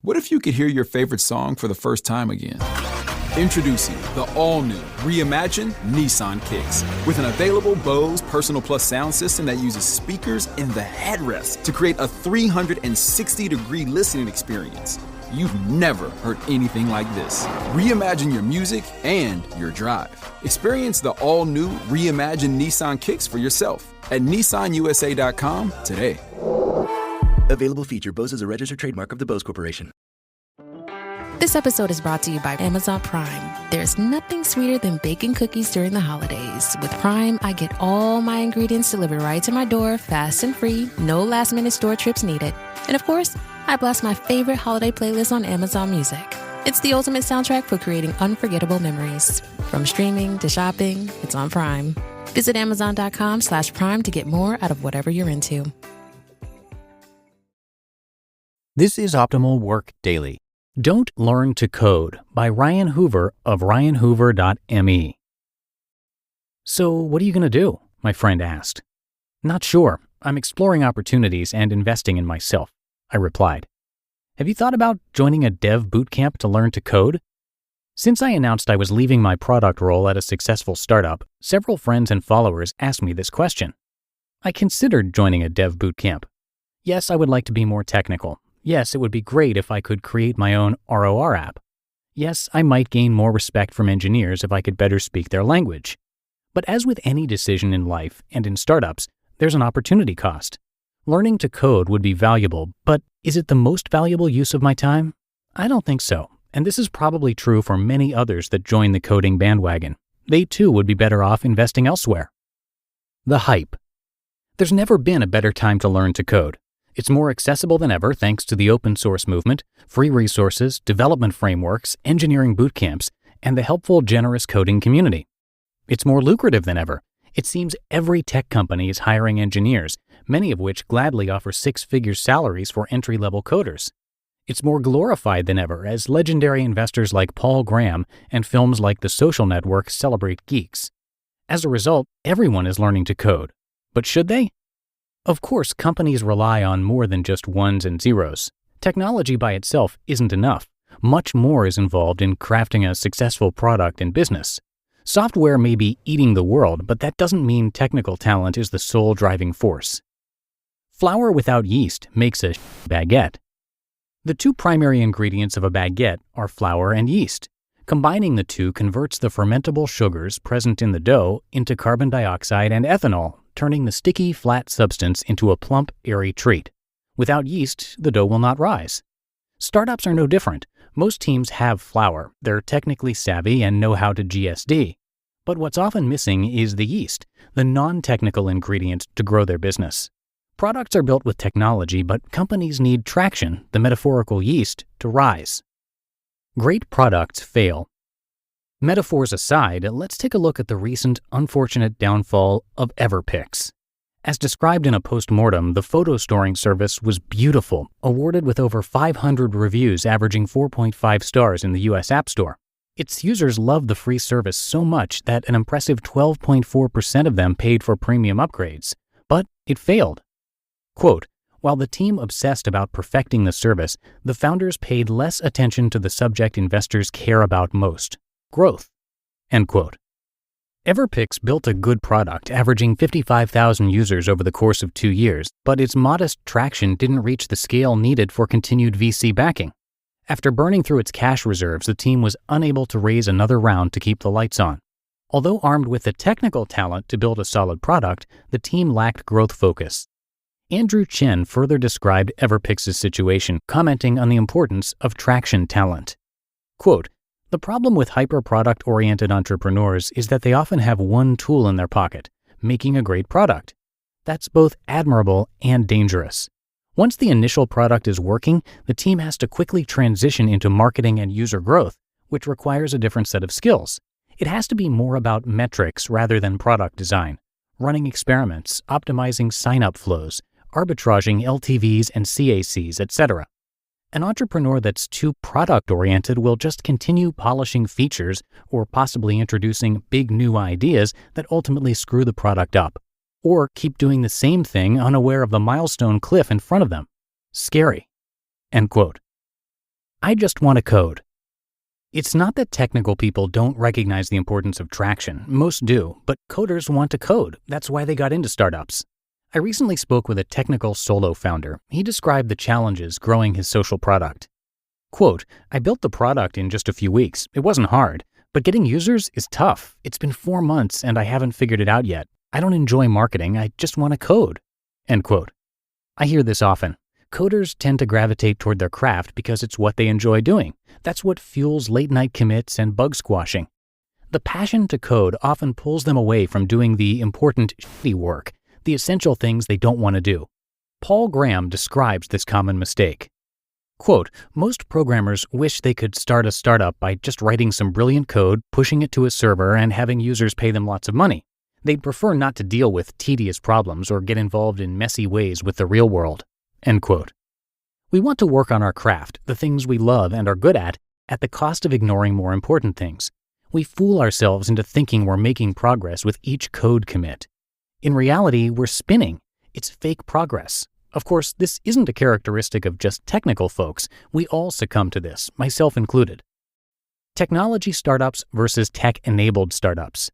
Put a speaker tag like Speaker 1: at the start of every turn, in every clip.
Speaker 1: What if you could hear your favorite song for the first time again? Introducing the all-new, reimagined Nissan Kicks. With an available Bose Personal Plus sound system that uses speakers in the headrest to create a 360-degree listening experience. You've never heard anything like this. Reimagine your music and your drive. Experience the all-new, reimagined Nissan Kicks for yourself at nissanusa.com today.
Speaker 2: Available feature. Bose is a registered trademark of the Bose Corporation.
Speaker 3: This episode is brought to you by Amazon Prime. There's nothing sweeter than baking cookies during the holidays. With Prime, I get all my ingredients delivered right to my door, fast and free, no last-minute store trips needed. And of course, I blast my favorite holiday playlist on Amazon Music. It's the ultimate soundtrack for creating unforgettable memories. From streaming to shopping, it's on Prime. Visit Amazon.com/Prime to get more out of whatever you're into.
Speaker 4: This is Optimal Work Daily. Don't Learn to Code by Ryan Hoover of ryanhoover.me. So what are you going to do? My friend asked. Not sure. I'm exploring opportunities and investing in myself, I replied. Have you thought about joining a dev bootcamp to learn to code? Since I announced I was leaving my product role at a successful startup, several friends and followers asked me this question. I considered joining a dev bootcamp. Yes, I would like to be more technical. Yes, it would be great if I could create my own ROR app. Yes, I might gain more respect from engineers if I could better speak their language. But as with any decision in life and in startups, there's an opportunity cost. Learning to code would be valuable, but is it the most valuable use of my time? I don't think so, and this is probably true for many others that join the coding bandwagon. They too would be better off investing elsewhere. The hype. There's never been a better time to learn to code. It's more accessible than ever thanks to the open source movement, free resources, development frameworks, engineering bootcamps, and the helpful, generous coding community. It's more lucrative than ever. It seems every tech company is hiring engineers, many of which gladly offer six-figure salaries for entry-level coders. It's more glorified than ever as legendary investors like Paul Graham and films like The Social Network celebrate geeks. As a result, everyone is learning to code. But should they? Of course, companies rely on more than just ones and zeros. Technology by itself isn't enough. Much more is involved in crafting a successful product and business. Software may be eating the world, but that doesn't mean technical talent is the sole driving force. Flour without yeast makes a baguette. The two primary ingredients of a baguette are flour and yeast. Combining the two converts the fermentable sugars present in the dough into carbon dioxide and ethanol, turning the sticky, flat substance into a plump, airy treat. Without yeast, the dough will not rise. Startups are no different. Most teams have flour. They're technically savvy and know how to GSD. But what's often missing is the yeast, the non-technical ingredient to grow their business. Products are built with technology, but companies need traction, the metaphorical yeast, to rise. Great products fail. Metaphors aside, let's take a look at the recent unfortunate downfall of Everpix. As described in a post-mortem, the photo storing service was beautiful, awarded with over 500 reviews averaging 4.5 stars in the US App Store. Its users loved the free service so much that an impressive 12.4% of them paid for premium upgrades. But it failed. Quote, while the team obsessed about perfecting the service, the founders paid less attention to the subject investors care about most. Growth. End quote. Everpix built a good product, averaging 55,000 users over the course of 2 years, but its modest traction didn't reach the scale needed for continued VC backing. After burning through its cash reserves, the team was unable to raise another round to keep the lights on. Although armed with the technical talent to build a solid product, the team lacked growth focus. Andrew Chen further described Everpix's situation, commenting on the importance of traction talent. Quote, the problem with hyper-product-oriented entrepreneurs is that they often have one tool in their pocket, making a great product. That's both admirable and dangerous. Once the initial product is working, the team has to quickly transition into marketing and user growth, which requires a different set of skills. It has to be more about metrics rather than product design, running experiments, optimizing sign-up flows, arbitraging LTVs and CACs, etc. An entrepreneur that's too product-oriented will just continue polishing features or possibly introducing big new ideas that ultimately screw the product up, or keep doing the same thing unaware of the milestone cliff in front of them. Scary. End quote. I just want to code. It's not that technical people don't recognize the importance of traction. Most do, but coders want to code. That's why they got into startups. I recently spoke with a technical solo founder. He described the challenges growing his social product. Quote, I built the product in just a few weeks. It wasn't hard, but getting users is tough. It's been 4 months and I haven't figured it out yet. I don't enjoy marketing. I just want to code. End quote. I hear this often. Coders tend to gravitate toward their craft because it's what they enjoy doing. That's what fuels late-night commits and bug squashing. The passion to code often pulls them away from doing the important shitty work, the essential things they don't want to do. Paul Graham describes this common mistake. Quote, most programmers wish they could start a startup by just writing some brilliant code, pushing it to a server, and having users pay them lots of money. They'd prefer not to deal with tedious problems or get involved in messy ways with the real world. End quote. We want to work on our craft, the things we love and are good at the cost of ignoring more important things. We fool ourselves into thinking we're making progress with each code commit. In reality, we're spinning. It's fake progress. Of course, this isn't a characteristic of just technical folks. We all succumb to this, myself included. Technology startups versus tech-enabled startups.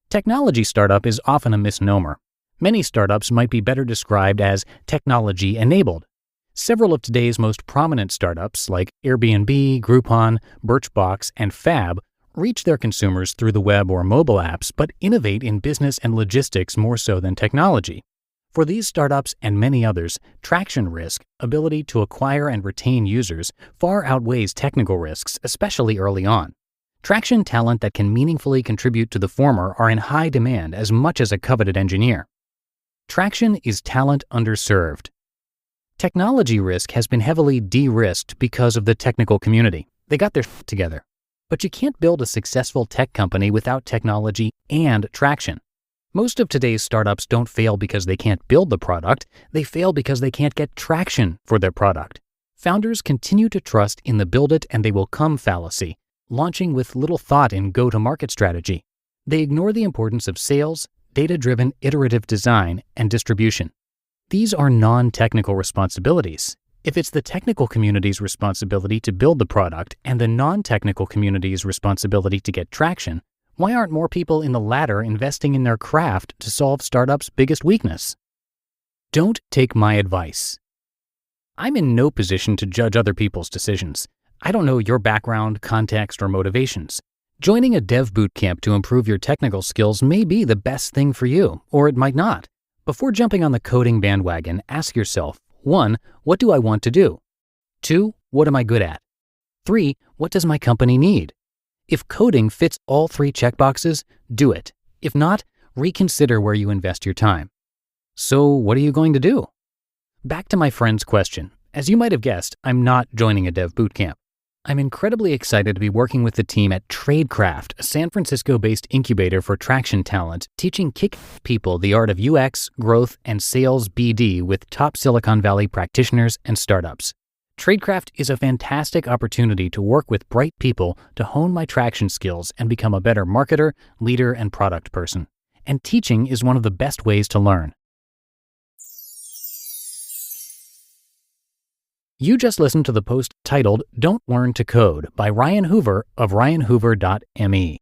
Speaker 4: Technology startup is often a misnomer. Many startups might be better described as technology-enabled. Several of today's most prominent startups, like Airbnb, Groupon, Birchbox, and Fab, reach their consumers through the web or mobile apps, but innovate in business and logistics more so than technology. For these startups and many others, traction risk, ability to acquire and retain users, far outweighs technical risks, especially early on. Traction talent that can meaningfully contribute to the former are in high demand as much as a coveted engineer. Traction is talent underserved. Technology risk has been heavily de-risked because of the technical community. They got their shit together. But you can't build a successful tech company without technology and traction. Most of today's startups don't fail because they can't build the product. They fail because they can't get traction for their product. Founders continue to trust in the build it and they will come fallacy, launching with little thought in go-to-market strategy. They ignore the importance of sales, data-driven iterative design, and distribution. These are non-technical responsibilities. If it's the technical community's responsibility to build the product and the non-technical community's responsibility to get traction, why aren't more people in the latter investing in their craft to solve startups' biggest weakness? Don't take my advice. I'm in no position to judge other people's decisions. I don't know your background, context, or motivations. Joining a dev bootcamp to improve your technical skills may be the best thing for you, or it might not. Before jumping on the coding bandwagon, ask yourself, 1, what do I want to do? 2, what am I good at? 3, what does my company need? If coding fits all 3 checkboxes, do it. If not, reconsider where you invest your time. So what are you going to do? Back to my friend's question. As you might have guessed, I'm not joining a dev bootcamp. I'm incredibly excited to be working with the team at Tradecraft, a San Francisco-based incubator for traction talent, teaching kick people the art of UX, growth, and sales BD with top Silicon Valley practitioners and startups. Tradecraft is a fantastic opportunity to work with bright people to hone my traction skills and become a better marketer, leader, and product person. And teaching is one of the best ways to learn. You just listened to the post titled Don't Learn to Code by Ryan Hoover of ryanhoover.me.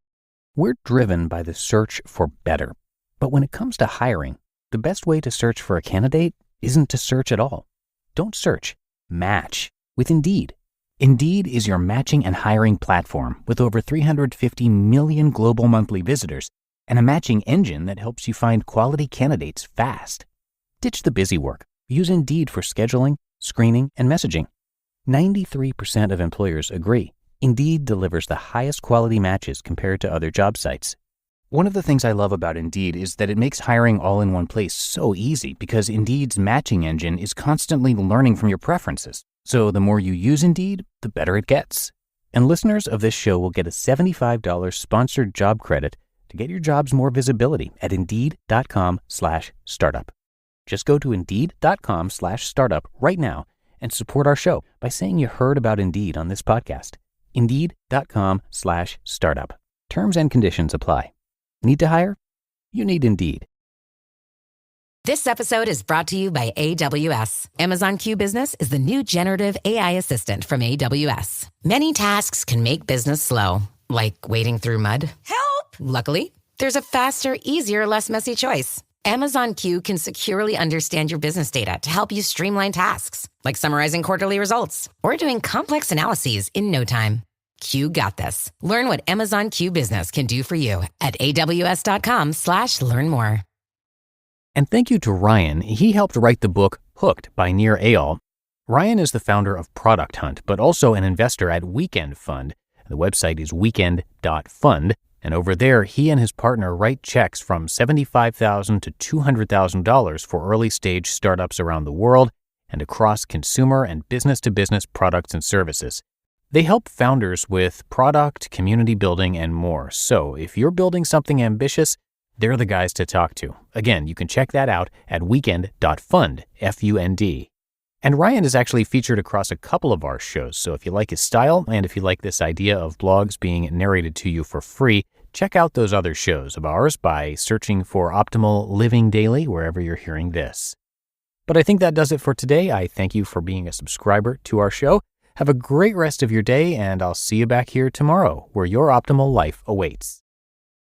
Speaker 4: We're driven by the search for better. But when it comes to hiring, the best way to search for a candidate isn't to search at all. Don't search. Match with Indeed. Indeed is your matching and hiring platform with over 350 million global monthly visitors and a matching engine that helps you find quality candidates fast. Ditch the busy work. Use Indeed for scheduling, screening, and messaging. 93% of employers agree. Indeed delivers the highest quality matches compared to other job sites. One of the things I love about Indeed is that it makes hiring all in one place so easy because Indeed's matching engine is constantly learning from your preferences. So the more you use Indeed, the better it gets. And listeners of this show will get a $75 sponsored job credit to get your jobs more visibility at Indeed.com/startup. Just go to Indeed.com/startup right now and support our show by saying you heard about Indeed on this podcast. Indeed.com/startup. Terms and conditions apply. Need to hire? You need Indeed.
Speaker 5: This episode is brought to you by AWS. Amazon Q Business is the new generative AI assistant from AWS. Many tasks can make business slow, like wading through mud. Help! Luckily, there's a faster, easier, less messy choice. Amazon Q can securely understand your business data to help you streamline tasks, like summarizing quarterly results or doing complex analyses in no time. Q got this. Learn what Amazon Q Business can do for you at aws.com/learn more.
Speaker 4: And thank you to Ryan. He helped write the book Hooked by Nir Eyal. Ryan is the founder of Product Hunt, but also an investor at Weekend Fund. The website is weekend.fund, and over there, he and his partner write checks from $75,000 to $200,000 for early-stage startups around the world and across consumer and business-to-business products and services. They help founders with product, community building, and more. So if you're building something ambitious, they're the guys to talk to. Again, you can check that out at weekend.fund, F-U-N-D. And Ryan is actually featured across a couple of our shows, so if you like his style and if you like this idea of blogs being narrated to you for free, check out those other shows of ours by searching for Optimal Living Daily wherever you're hearing this. But I think that does it for today. I thank you for being a subscriber to our show. Have a great rest of your day, and I'll see you back here tomorrow where your optimal life awaits.